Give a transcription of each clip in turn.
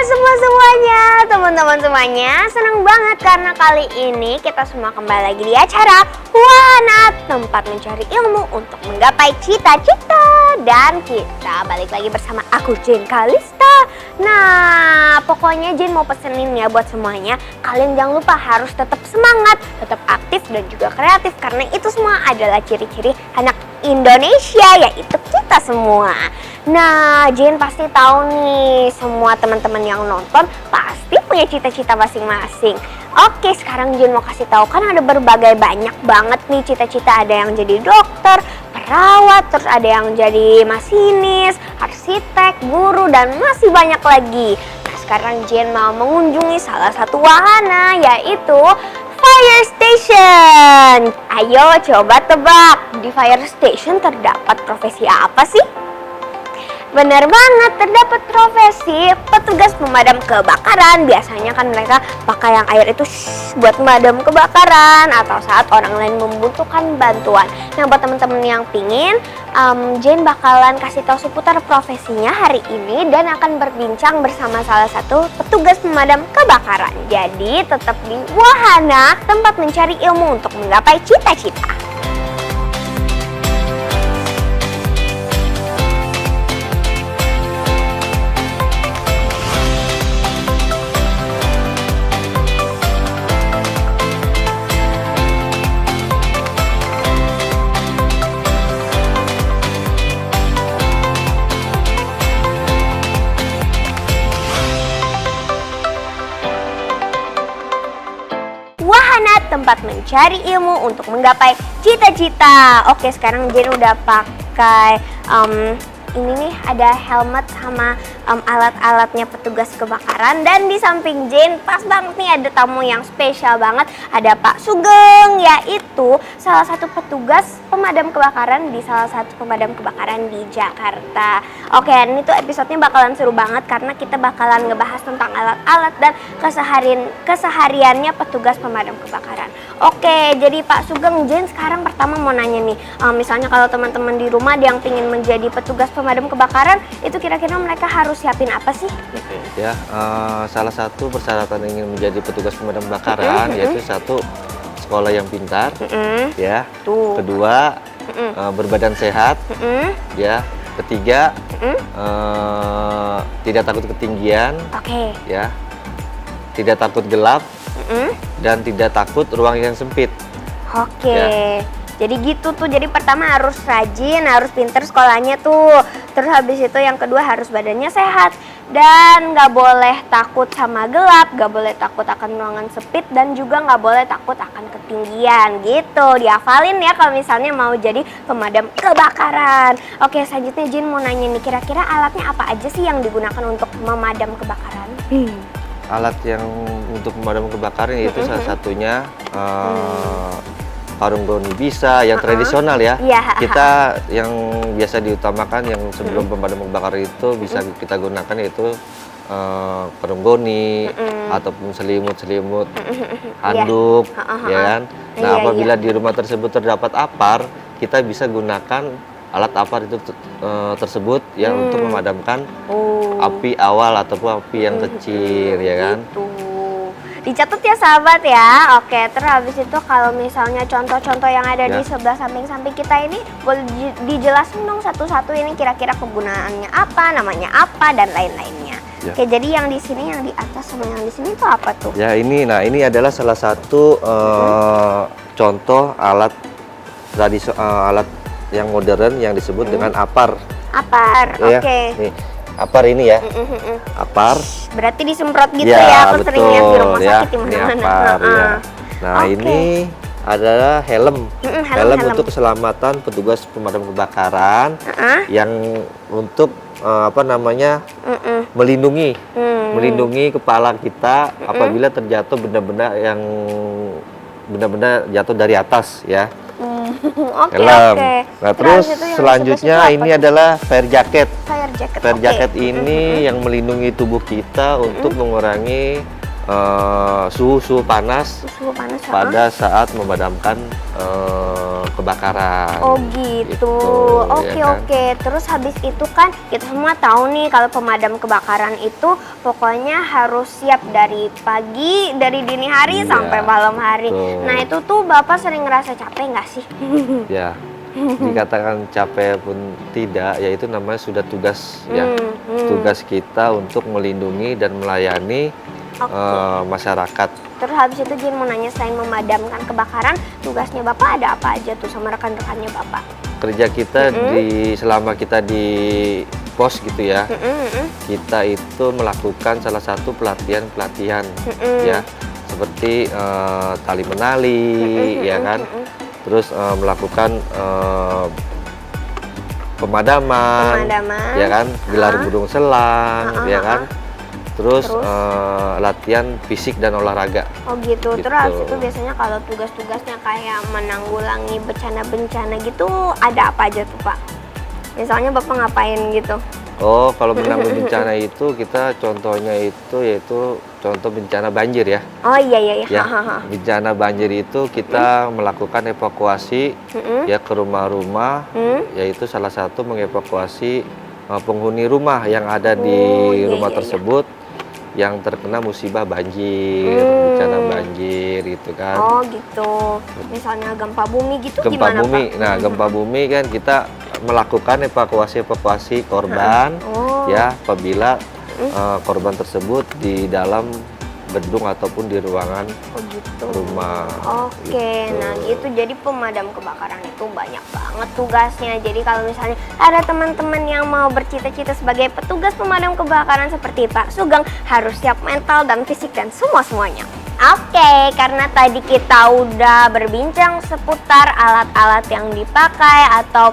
semuanya, teman-teman semuanya, senang banget karena kali ini kita semua kembali lagi di acara Wahana, tempat mencari ilmu untuk menggapai cita-cita. Dan kita balik lagi bersama aku, Jane Kalista. Nah, pokoknya Jane mau pesenin ya buat semuanya, kalian jangan lupa harus tetap semangat, tetap aktif dan juga kreatif, karena itu semua adalah ciri-ciri anak Indonesia, yaitu kita semua. Nah, Jane pasti tahu nih, semua teman-teman yang nonton pasti punya cita-cita masing-masing. Oke, sekarang Jane mau kasih tahu, kan ada berbagai banyak banget nih cita-cita. Ada yang jadi dokter, perawat, terus ada yang jadi masinis, arsitek, guru, dan masih banyak lagi. Nah, sekarang Jane mau mengunjungi salah satu wahana, yaitu Fire Station. Ayo coba tebak, di Fire Station terdapat profesi apa sih? Benar banget, terdapat profesi petugas pemadam kebakaran. Biasanya kan mereka pakai yang air itu buat memadam kebakaran atau saat orang lain membutuhkan bantuan. Nah, buat teman-teman yang pingin, Jane bakalan kasih tahu seputar profesinya hari ini dan akan berbincang bersama salah satu petugas pemadam kebakaran. Jadi tetap di wahana, tempat mencari ilmu untuk menggapai cita-cita. Wahana, tempat mencari ilmu untuk menggapai cita-cita. Oke, sekarang Jane udah pakai ini nih, ada helmet sama alat-alatnya petugas kebakaran. Dan di samping Jane pas banget nih ada tamu yang spesial banget. Ada Pak Sugeng, yaitu salah satu petugas pemadam kebakaran di salah satu pemadam kebakaran di Jakarta. Oke, ini tuh episodenya bakalan seru banget karena kita bakalan ngebahas tentang alat-alat dan kesehariannya petugas pemadam kebakaran. Oke, jadi Pak Sugeng, Jane sekarang pertama mau nanya nih, misalnya kalau teman-teman di rumah ada yang pengen menjadi petugas pemadam kebakaran, itu kira-kira mereka harus siapin apa sih? Ya, salah satu persyaratan ingin menjadi petugas pemadam kebakaran yaitu satu, sekolah yang pintar, ya. Kedua, berbadan sehat, ya. Ketiga, tidak takut ketinggian, ya. Tidak takut gelap, dan tidak takut ruang yang sempit. Oke. Ya. Jadi gitu tuh, jadi pertama harus rajin, harus pinter sekolahnya tuh. Terus habis itu yang kedua harus badannya sehat. Dan nggak boleh takut sama gelap, nggak boleh takut akan ruangan sempit, dan juga nggak boleh takut akan ketinggian gitu. Dihafalin ya kalau misalnya mau jadi pemadam kebakaran. Oke, selanjutnya Jin mau nanya nih, kira-kira alatnya apa aja sih yang digunakan untuk memadam kebakaran? Alat yang untuk pemadam kebakaran itu salah satunya karung goni bisa, yang tradisional ya. Kita yang biasa diutamakan yang sebelum pemadam kebakaran itu bisa kita gunakan yaitu karung goni ataupun selimut-selimut, handuk, ya kan. Nah, apabila di rumah tersebut terdapat apar, kita bisa gunakan alat apar itu tersebut ya untuk memadamkan api awal ataupun api yang kecil, ya kan. Dicatat ya sahabat ya. Oke, terus habis itu kalau misalnya contoh-contoh yang ada di sebelah samping-samping kita ini, boleh dijelasin dong satu-satu ini kira-kira kegunaannya apa, namanya apa, dan lain-lainnya. Oke, jadi yang di sini, yang di atas sama yang di sini itu apa tuh? Ya, ini adalah salah satu contoh alat alat yang modern yang disebut dengan apar. Apar, oke. Nih, apar ini ya, apar. Berarti disemprot gitu ya, aku sering lihat di rumah sakit di mana-mana. Ya. Nah, ini adalah helm. Helm untuk keselamatan petugas pemadam kebakaran yang untuk melindungi kepala kita apabila terjatuh benda-benda yang jatuh dari atas ya. Helm. Nah, terus selanjutnya ini adalah fire jacket. Fire jacket ini yang melindungi tubuh kita untuk mengurangi suhu panas pada saat memadamkan kebakaran. Oh gitu. Oke, ya kan? oke. Terus habis itu kan kita semua tahu nih kalau pemadam kebakaran itu pokoknya harus siap dari pagi, dari dini hari Iya, sampai malam hari. betul. Nah itu tuh Bapak sering ngerasa capek nggak sih? Ya, dikatakan capek pun tidak, yaitu namanya sudah tugas ya. Tugas kita untuk melindungi dan melayani masyarakat. Terus habis itu Jin mau nanya, selain memadamkan kebakaran, tugasnya Bapak ada apa aja tuh sama rekan-rekannya Bapak? Kerja kita selama kita di pos gitu ya, kita itu melakukan salah satu pelatihan ya, seperti tali menali, ya kan, terus melakukan pemadaman, ya kan, gelar burung selang, ya kan, terus latihan fisik dan olahraga. Oh gitu. Terus habis itu biasanya kalau tugas-tugasnya kayak menanggulangi bencana-bencana gitu ada apa aja tuh Pak? Misalnya Bapak ngapain gitu? Oh, kalau menanggung bencana itu kita contohnya itu yaitu contoh bencana banjir ya. Oh iya. Ya, bencana banjir itu kita melakukan evakuasi ya ke rumah-rumah, yaitu salah satu mengevakuasi penghuni rumah yang ada di rumah tersebut yang terkena musibah banjir, bencana banjir gitu kan. Oh gitu. Misalnya gempa bumi gitu Gempa gimana bumi. Pak? Nah, gempa bumi kan kita melakukan evakuasi korban ya apabila korban tersebut di dalam gedung ataupun di ruangan rumah. Oke, nah gitu. Jadi pemadam kebakaran itu banyak banget tugasnya. Jadi kalau misalnya ada teman-teman yang mau bercita-cita sebagai petugas pemadam kebakaran seperti Pak Sugeng, harus siap mental dan fisik dan semuanya. Oke, karena tadi kita udah berbincang seputar alat-alat yang dipakai atau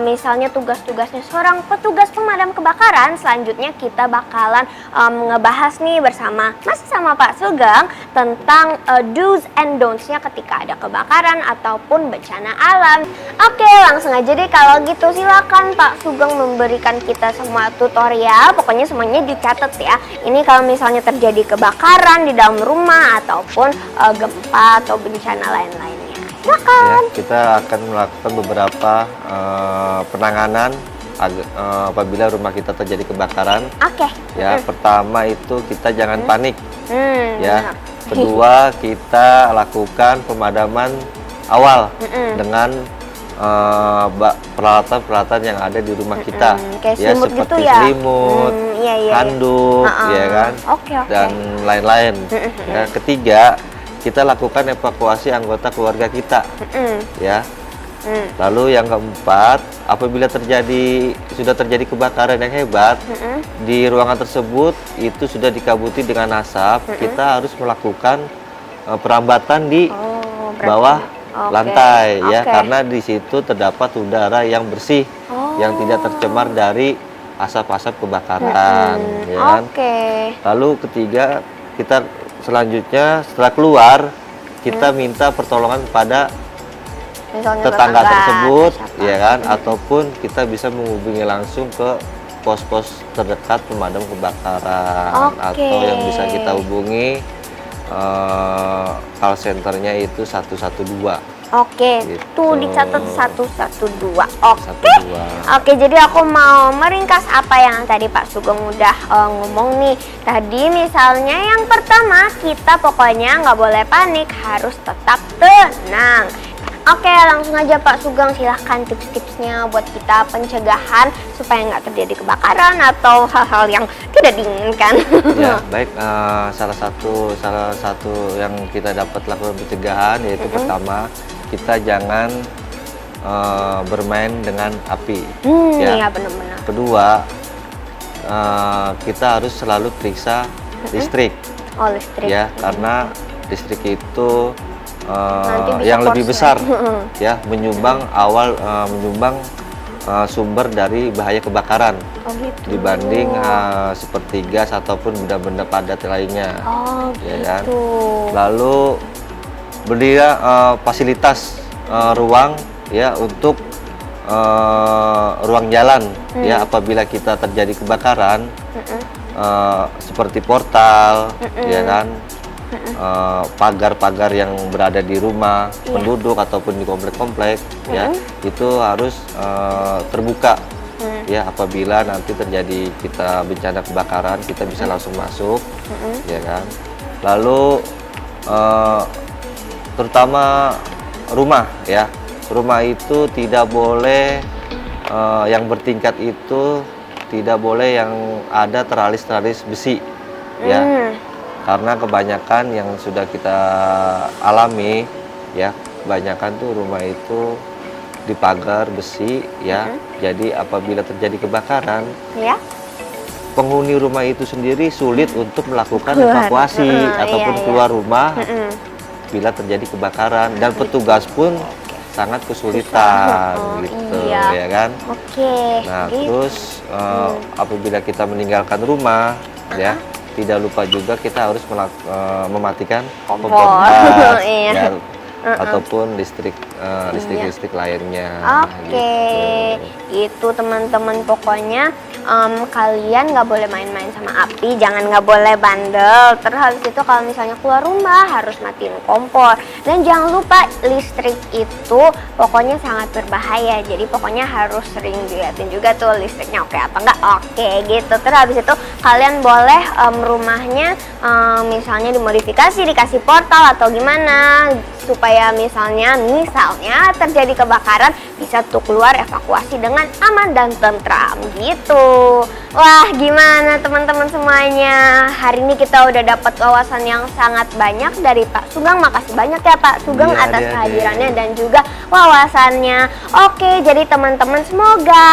misalnya tugas-tugasnya seorang petugas pemadam kebakaran, selanjutnya kita bakalan ngebahas nih masih sama Pak Sugeng tentang do's and don'ts-nya ketika ada kebakaran ataupun bencana alam. Oke, langsung aja deh kalau gitu, silakan Pak Sugeng memberikan kita semua tutorial, pokoknya semuanya dicatat ya. Ini kalau misalnya terjadi kebakaran di dalam rumah ataupun gempa atau bencana lain-lainnya. Silakan. Ya, kita akan melakukan beberapa penanganan apabila rumah kita terjadi kebakaran. Oke. Ya, pertama itu kita jangan panik. Ya. Benar. Kedua, kita lakukan pemadaman awal dengan peralatan-peralatan yang ada di rumah kita, kayak ya selimut seperti gitu ya? selimut, handuk, ya kan, Oke. dan lain-lain. Ya, ketiga, kita lakukan evakuasi anggota keluarga kita, ya. Lalu yang keempat, apabila sudah terjadi kebakaran yang hebat di ruangan tersebut, itu sudah dikabuti dengan asap, kita harus melakukan perambatan di bawah lantai, ya, karena di situ terdapat udara yang bersih, yang tidak tercemar dari asap-asap kebakaran, ya kan? Lalu ketiga, kita selanjutnya setelah keluar, kita minta pertolongan pada tetangga tersebut, ya kan, ataupun kita bisa menghubungi langsung ke pos-pos terdekat pemadam kebakaran, atau yang bisa kita hubungi call centernya itu 112. Oke, gitu. Tuh dicatat 112. Oke. Oke, jadi aku mau meringkas apa yang tadi Pak Sugeng udah ngomong nih. Tadi misalnya yang pertama, kita pokoknya nggak boleh panik, harus tetap tenang. Oke, langsung aja Pak Sugeng, silahkan tips-tipsnya buat kita pencegahan supaya nggak terjadi kebakaran atau hal-hal yang tidak diinginkan. Ya, baik. Salah satu yang kita dapat lakukan pencegahan yaitu pertama, kita jangan bermain dengan api. Iya, benar-benar. Kedua, kita harus selalu periksa listrik. Oh, listrik. Ya, karena listrik itu yang lebih besar, ya, menyumbang sumber dari bahaya kebakaran dibanding seperti gas ataupun benda-benda padat lainnya. Ya kan? Lalu beli fasilitas ruang, ya, untuk ruang jalan, ya, apabila kita terjadi kebakaran, seperti portal, ya kan, pagar-pagar yang berada di rumah penduduk ataupun di komplek-komplek ya itu harus terbuka ya, apabila nanti terjadi bencana kebakaran kita bisa langsung masuk ya kan. Lalu terutama rumah ya, rumah itu tidak boleh yang bertingkat itu tidak boleh yang ada teralis-teralis besi ya, karena kebanyakan yang sudah kita alami ya, kebanyakan tuh rumah itu dipagar besi ya. Jadi apabila terjadi kebakaran penghuni rumah itu sendiri sulit untuk melakukan evakuasi ataupun keluar rumah bila terjadi kebakaran, dan petugas pun sangat kesulitan gitu ya kan. Nah terus apabila kita meninggalkan rumah ya, tidak lupa juga kita harus mematikan kompor gas ya, ataupun listrik lainnya. Itu teman-teman, pokoknya kalian nggak boleh main-main sama api, nggak boleh bandel. Terus habis itu kalau misalnya keluar rumah harus matiin kompor, dan jangan lupa listrik itu pokoknya sangat berbahaya. Jadi pokoknya harus sering dilihatin juga tuh listriknya oke apa enggak. Gitu. Terus habis itu kalian boleh rumahnya misalnya dimodifikasi, dikasih portal atau gimana, supaya misalnya terjadi kebakaran bisa tuh keluar evakuasi dengan aman dan tentram gitu. Wah, gimana teman-teman semuanya? Hari ini kita udah dapat wawasan yang sangat banyak dari Pak Sugeng. Makasih banyak ya Pak Sugeng atas kehadirannya dan juga wawasannya. Jadi teman-teman, semoga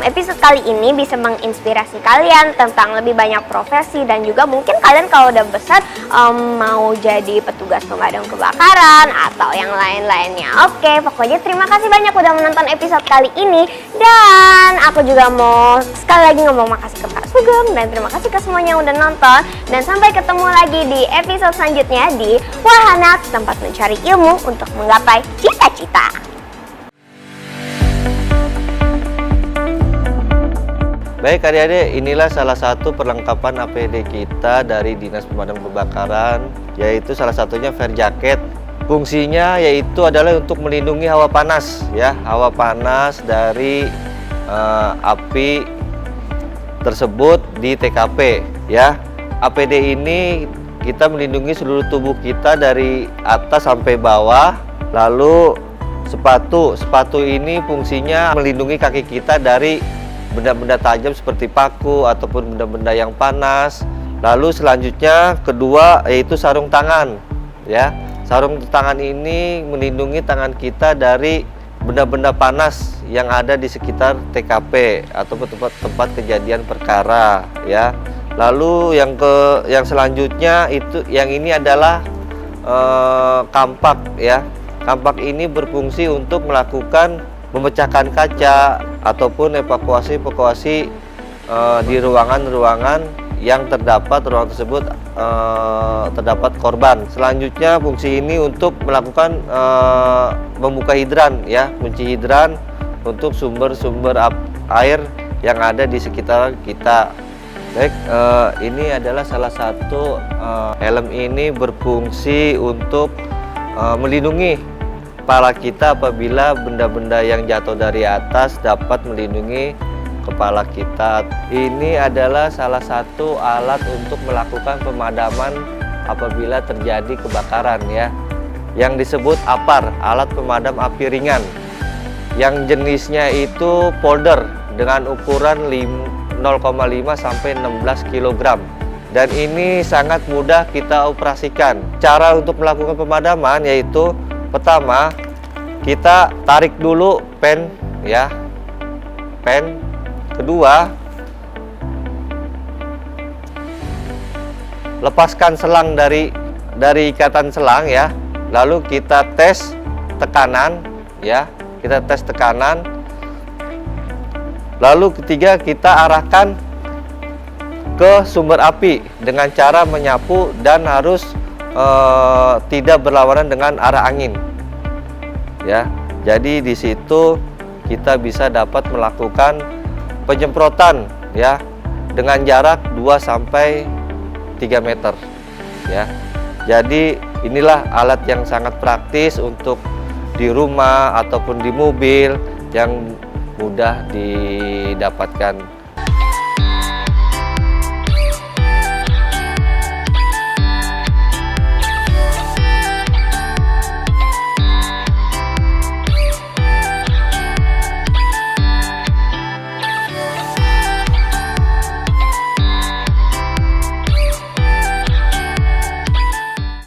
episode kali ini bisa menginspirasi kalian tentang lebih banyak profesi, dan juga mungkin kalian kalau udah besar mau jadi petugas pemadam kebakaran atau yang lain-lainnya. Pokoknya terima kasih banyak udah menonton episode kali ini, dan aku juga mau sekali lagi ngomong makasih ke Pak Sugeng, dan terima kasih ke semuanya yang udah nonton, dan sampai ketemu lagi di episode selanjutnya di Wahana, tempat mencari ilmu untuk menggapai cita-cita. Baik adik-adik, inilah salah satu perlengkapan APD kita dari Dinas Pemadam Kebakaran, yaitu salah satunya fire jacket. Fungsinya yaitu adalah untuk melindungi hawa panas ya, hawa panas dari api tersebut di TKP ya. APD ini kita melindungi seluruh tubuh kita dari atas sampai bawah. Lalu sepatu ini fungsinya melindungi kaki kita dari benda-benda tajam seperti paku ataupun benda-benda yang panas. Lalu selanjutnya kedua yaitu sarung tangan ya. Sarung tangan ini melindungi tangan kita dari benda-benda panas yang ada di sekitar TKP ataupun tempat kejadian perkara ya. Lalu yang selanjutnya itu yang ini adalah kampak ya. Kampak ini berfungsi untuk melakukan memecahkan kaca ataupun evakuasi di ruangan-ruangan yang terdapat terdapat korban. Selanjutnya fungsi ini untuk melakukan membuka hidran ya, kunci hidran untuk sumber-sumber air yang ada di sekitar kita. Baik, ini adalah salah satu helm ini berfungsi untuk melindungi kepala kita apabila benda-benda yang jatuh dari atas dapat melindungi kepala kita. Ini adalah salah satu alat untuk melakukan pemadaman apabila terjadi kebakaran ya, yang disebut APAR, alat pemadam api ringan, yang jenisnya itu polder dengan ukuran 0,5 sampai 16 kg, dan ini sangat mudah kita operasikan. Cara untuk melakukan pemadaman yaitu pertama kita tarik dulu pen ya, pen. Kedua, lepaskan selang dari ikatan selang ya. Lalu kita tes tekanan ya, Lalu ketiga, kita arahkan ke sumber api dengan cara menyapu dan harus tidak berlawanan dengan arah angin ya. Jadi di situ kita bisa dapat melakukan penyemprotan ya dengan jarak 2 sampai 3 meter ya. Jadi inilah alat yang sangat praktis untuk di rumah ataupun di mobil yang mudah didapatkan